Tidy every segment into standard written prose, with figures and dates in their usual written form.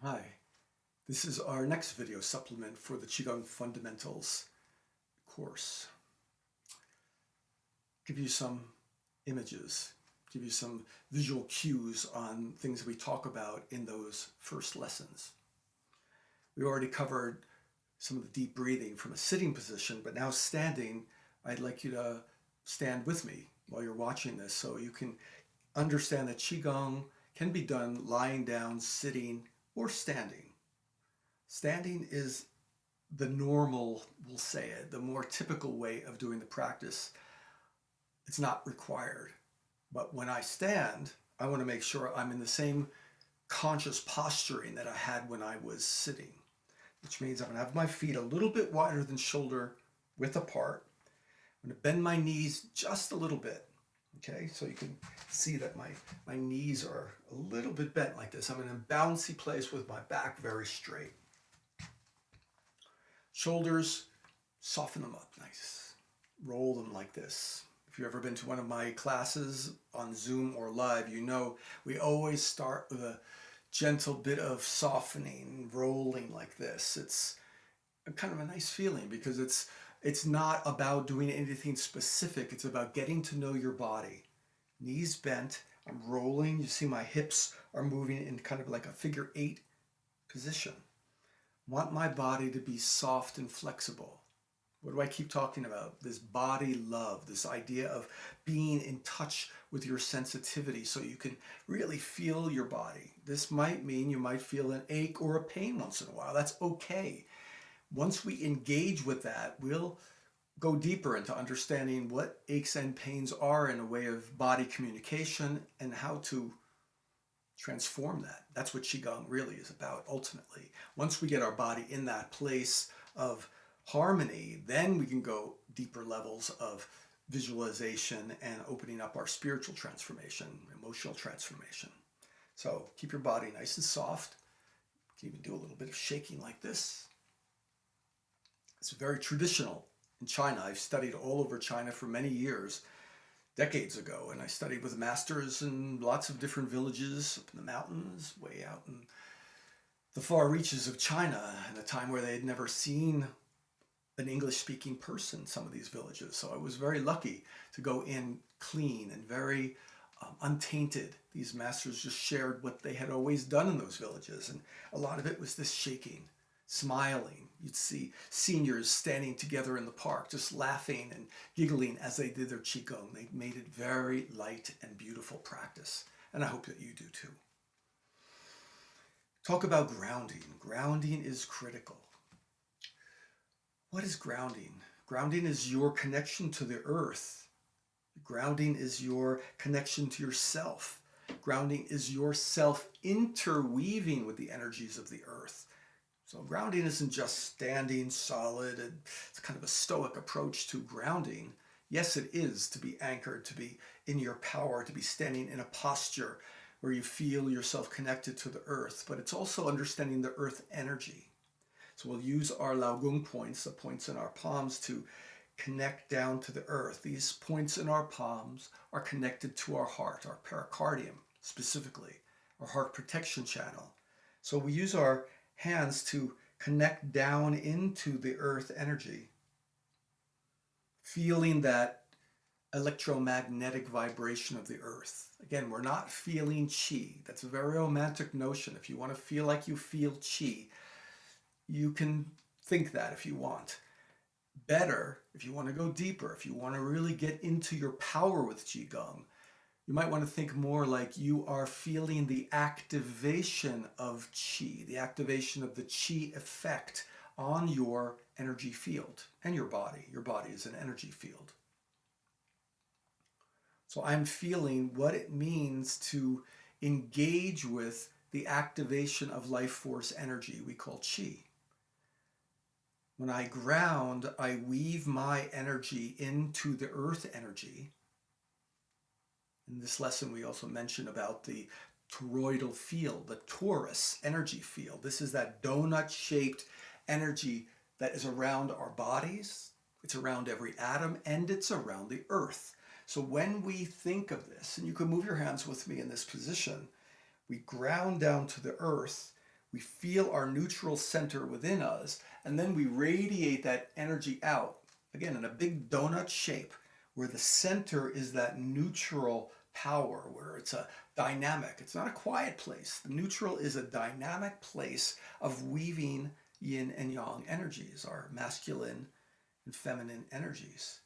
Hi, this is our next video supplement for the Qigong Fundamentals course. Give you some images, give you some visual cues on things we talk about in those first lessons. We already covered some of the deep breathing from a sitting position, but now standing, I'd like you to stand with me while you're watching this so you can understand that Qigong can be done lying down, sitting, or standing. Standing is the normal, we'll say it, the more typical way of doing the practice. It's not required. But when I stand, I want to make sure I'm in the same conscious posturing that I had when I was sitting, which means I'm going to have my feet a little bit wider than shoulder width apart. I'm going to bend my knees just a little bit. Okay, so you can see that my knees are a little bit bent like this. I'm in a bouncy place with my back very straight. Shoulders, soften them up nice. Roll them like this. If you've ever been to one of my classes on Zoom or live, you know we always start with a gentle bit of softening, rolling like this. It's kind of a nice feeling because it's not about doing anything specific. It's about getting to know your body. Knees bent, I'm rolling. You see my hips are moving in kind of like a figure 8 position. Want my body to be soft and flexible. What do I keep talking about? This body love, this idea of being in touch with your sensitivity so you can really feel your body. This might mean you might feel an ache or a pain once in a while. That's okay. Once we engage with that, we'll go deeper into understanding what aches and pains are in a way of body communication and how to transform that. That's what Qigong really is about ultimately. Once we get our body in that place of harmony, then we can go deeper levels of visualization and opening up our spiritual transformation, emotional transformation. So keep your body nice and soft. You can even do a little bit of shaking like this. It's very traditional in China. I've studied all over China for many years, decades ago, and I studied with masters in lots of different villages up in the mountains, way out in the far reaches of China, in a time where they had never seen an English-speaking person, some of these villages. So I was very lucky to go in clean and very untainted. These masters just shared what they had always done in those villages, and a lot of it was this shaking, smiling. You'd see seniors standing together in the park, just laughing and giggling as they did their Qigong. They made it very light and beautiful practice, and I hope that you do too. Talk about grounding. Grounding is critical. What is grounding? Grounding is your connection to the earth. Grounding is your connection to yourself. Grounding is yourself interweaving with the energies of the earth. So grounding isn't just standing solid, and it's kind of a stoic approach to grounding. Yes, it is to be anchored, to be in your power, to be standing in a posture where you feel yourself connected to the earth, but it's also understanding the earth energy. So we'll use our Laogong points, the points in our palms, to connect down to the earth. These points in our palms are connected to our heart, our pericardium specifically, our heart protection channel. So we use our hands to connect down into the earth energy, feeling that electromagnetic vibration of the earth. Again, we're not feeling chi. That's a very romantic notion. If you want to feel like you feel chi, you can think that if you want. Better, if you want to go deeper, if you want to really get into your power with Qigong, you might want to think more like you are feeling the activation of Qi, the activation of the Qi effect on your energy field and your body. Your body is an energy field. So I'm feeling what it means to engage with the activation of life force energy we call Qi. When I ground, I weave my energy into the earth energy. In this lesson, we also mentioned about the toroidal field, the torus energy field. This is that donut-shaped energy that is around our bodies. It's around every atom, and it's around the earth. So when we think of this, and you can move your hands with me in this position, we ground down to the earth. We feel our neutral center within us, and then we radiate that energy out, again, in a big donut shape, where the center is that neutral power, where it's a dynamic. It's not a quiet place. The neutral is a dynamic place of weaving yin and yang energies, our masculine and feminine energies.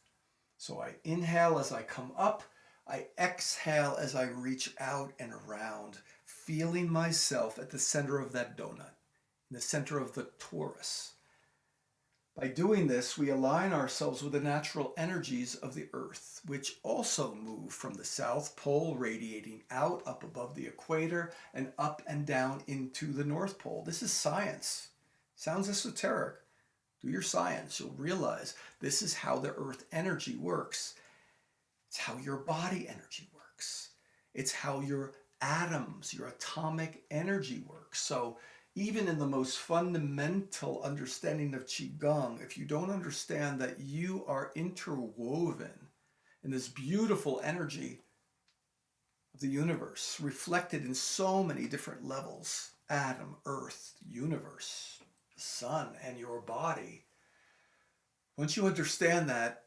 So I inhale as I come up, I exhale as I reach out and around, feeling myself at the center of that donut, in the center of the torus. By doing this, we align ourselves with the natural energies of the earth, which also move from the South Pole, radiating out up above the equator and up and down into the North Pole. This is science. Sounds esoteric. Do your science. You'll realize this is how the earth energy works. It's how your body energy works. It's how your atoms, your atomic energy works. So even in the most fundamental understanding of Qigong, if you don't understand that you are interwoven in this beautiful energy of the universe, reflected in so many different levels, atom, earth, universe, the sun, and your body, once you understand that,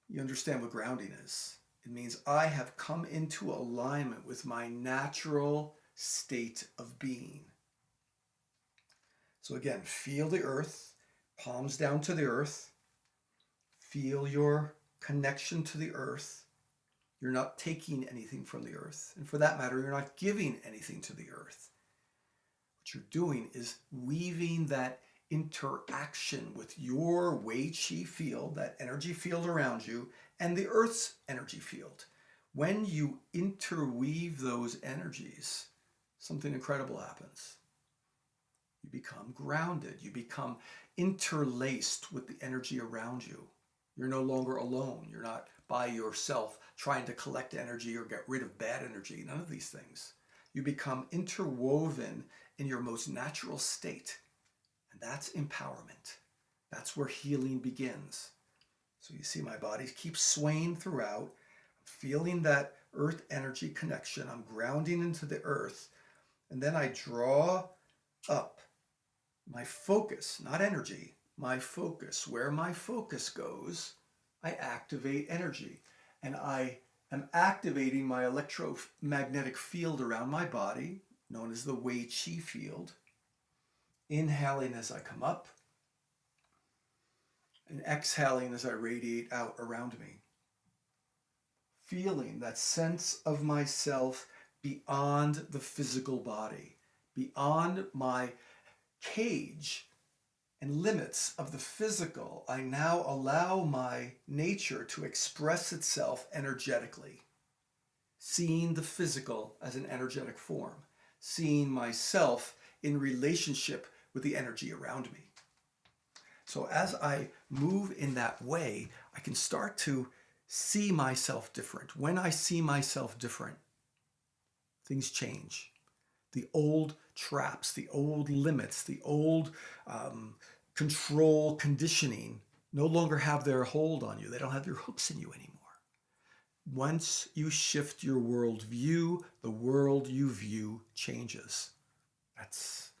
you understand what grounding is. It means I have come into alignment with my natural state of being. So again, feel the earth, palms down to the earth. Feel your connection to the earth. You're not taking anything from the earth. And for that matter, you're not giving anything to the earth. What you're doing is weaving that interaction with your Wei Qi field, that energy field around you, and the earth's energy field. When you interweave those energies, something incredible happens. You become grounded. You become interlaced with the energy around you. You're no longer alone. You're not by yourself trying to collect energy or get rid of bad energy. None of these things. You become interwoven in your most natural state. And that's empowerment. That's where healing begins. So you see my body keeps swaying throughout. I'm feeling that earth energy connection. I'm grounding into the earth. And then I draw up my focus, not energy, my focus. Where my focus goes, I activate energy. And I am activating my electromagnetic field around my body, known as the Wei Qi field. Inhaling as I come up, and exhaling as I radiate out around me. Feeling that sense of myself beyond the physical body, beyond my cage and limits of the physical. I now allow my nature to express itself energetically, seeing the physical as an energetic form, seeing myself in relationship with the energy around me. So as I move in that way, I can start to see myself different. When I see myself different, things change. The old traps, the old limits, the old control conditioning no longer have their hold on you. They don't have their hooks in you anymore. Once you shift your worldview, the world you view changes. That's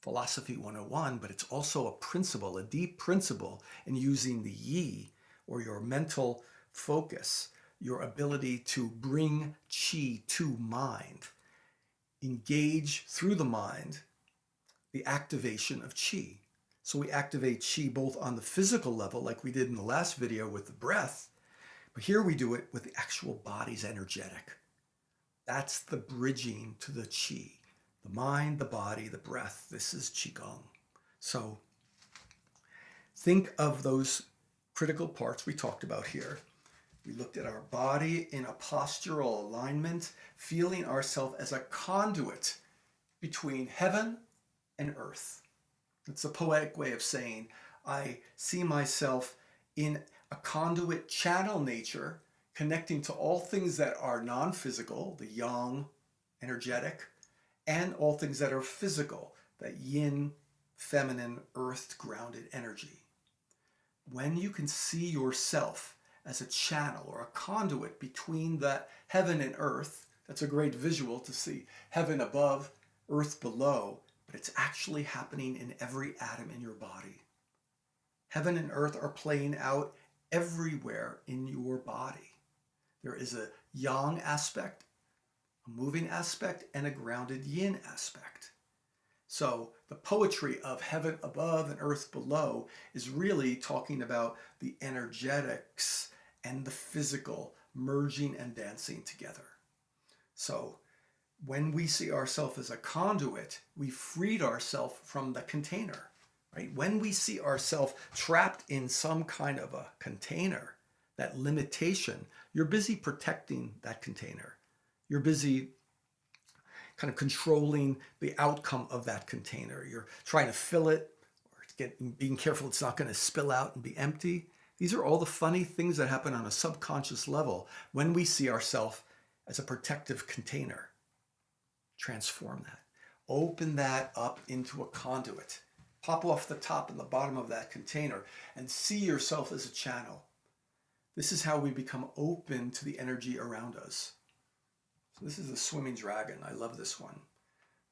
Philosophy 101, but it's also a principle, a deep principle in using the yi, or your mental focus, your ability to bring qi to mind, engage through the mind the activation of qi. So we activate qi both on the physical level, like we did in the last video with the breath, but here we do it with the actual body's energetic. That's the bridging to the qi. The mind, the body, the breath. This is Qigong. So think of those critical parts we talked about here. We looked at our body in a postural alignment, feeling ourselves as a conduit between heaven and earth. It's a poetic way of saying I see myself in a conduit channel nature, connecting to all things that are non-physical, the yang, energetic, and all things that are physical, that yin, feminine, earth grounded energy. When you can see yourself as a channel or a conduit between that heaven and earth, that's a great visual to see heaven above earth below, but it's actually happening in every atom in your body. Heaven and earth are playing out everywhere in your body. There is a yang aspect, a moving aspect, and a grounded yin aspect. So the poetry of heaven above and earth below is really talking about the energetics and the physical merging and dancing together. So when we see ourselves as a conduit, we freed ourselves from the container, right? When we see ourselves trapped in some kind of a container, that limitation, you're busy protecting that container. You're busy kind of controlling the outcome of that container. You're trying to fill it, or being careful it's not going to spill out and be empty. These are all the funny things that happen on a subconscious level when we see ourselves as a protective container. Transform that. Open that up into a conduit. Pop off the top and the bottom of that container and see yourself as a channel. This is how we become open to the energy around us. So this is the swimming dragon. I love this one.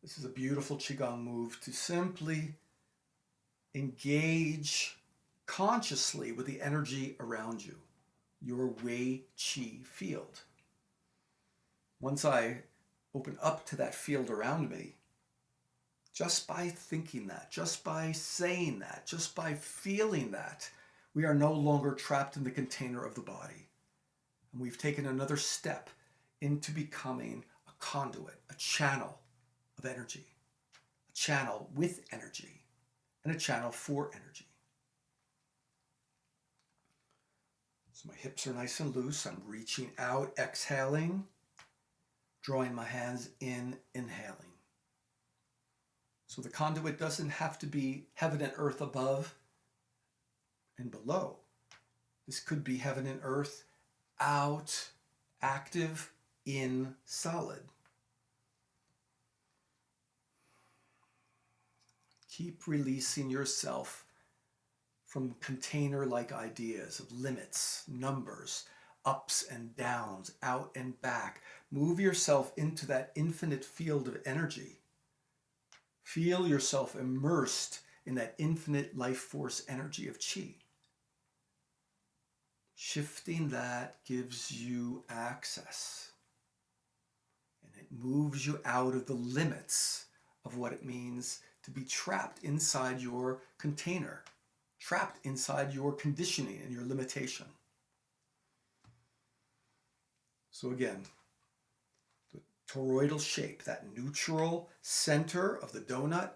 This is a beautiful Qigong move to simply engage consciously with the energy around you, your Wei Qi field. Once I open up to that field around me, just by thinking that, just by saying that, just by feeling that, we are no longer trapped in the container of the body. And we've taken another step into becoming a conduit, a channel of energy, a channel with energy, and a channel for energy. So my hips are nice and loose. I'm reaching out, exhaling, drawing my hands in, inhaling. So the conduit doesn't have to be heaven and earth above and below. This could be heaven and earth out, active, in, solid. Keep releasing yourself from container-like ideas of limits, numbers, ups and downs, out and back. Move yourself into that infinite field of energy. Feel yourself immersed in that infinite life force energy of Qi. Shifting that gives you access. And it moves you out of the limits of what it means to be trapped inside your container, trapped inside your conditioning and your limitation. So again, the toroidal shape, that neutral center of the donut,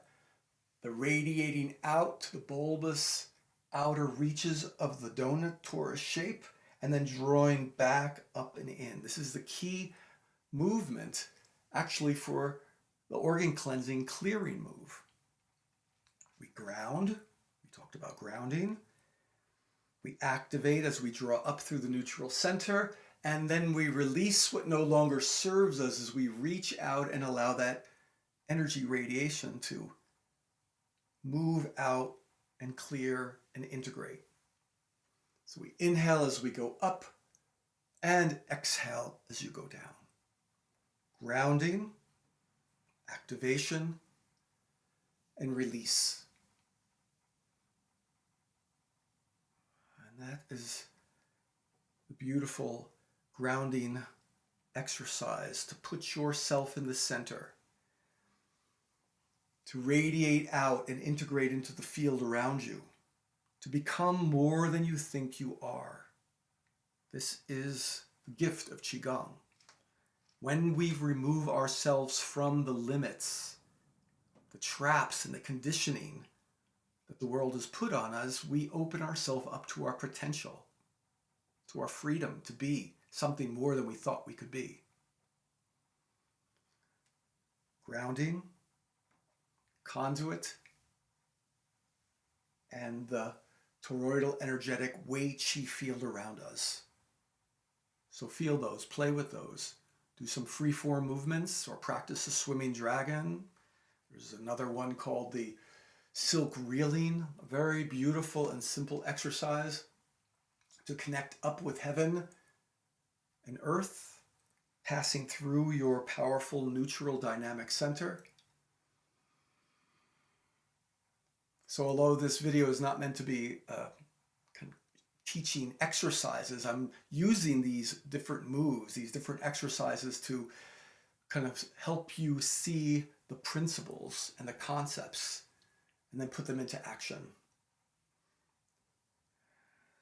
the radiating out to the bulbous outer reaches of the donut torus shape, and then drawing back up and in. This is the key movement actually for the organ cleansing clearing move. We ground, we talked about grounding. We activate as we draw up through the neutral center, and then we release what no longer serves us as we reach out and allow that energy radiation to move out and clear and integrate. So we inhale as we go up and exhale as you go down. Grounding, activation, and release. And that is the beautiful grounding exercise to put yourself in the center, to radiate out and integrate into the field around you, to become more than you think you are. This is the gift of Qigong. When we remove ourselves from the limits, the traps and the conditioning that the world has put on us, we open ourselves up to our potential, to our freedom to be something more than we thought we could be. Grounding, conduit, and the toroidal energetic Wei Qi field around us. So feel those, play with those. Do some free-form movements or practice the swimming dragon. There's another one called the silk reeling, a very beautiful and simple exercise to connect up with heaven and earth, passing through your powerful neutral dynamic center. So although this video is not meant to be kind of teaching exercises, I'm using these different moves, these different exercises to kind of help you see the principles and the concepts and then put them into action.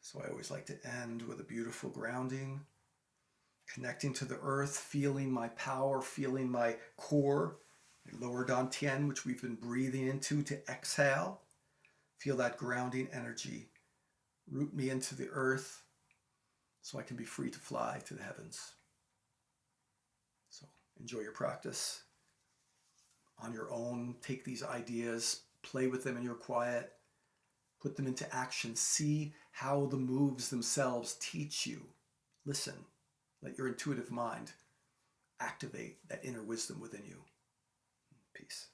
So I always like to end with a beautiful grounding, connecting to the earth, feeling my power, feeling my core, my lower dantian, which we've been breathing into to exhale. Feel that grounding energy root me into the earth so I can be free to fly to the heavens. So enjoy your practice on your own. Take these ideas, play with them in your quiet, put them into action. See how the moves themselves teach you. Listen. Let your intuitive mind activate that inner wisdom within you. Peace.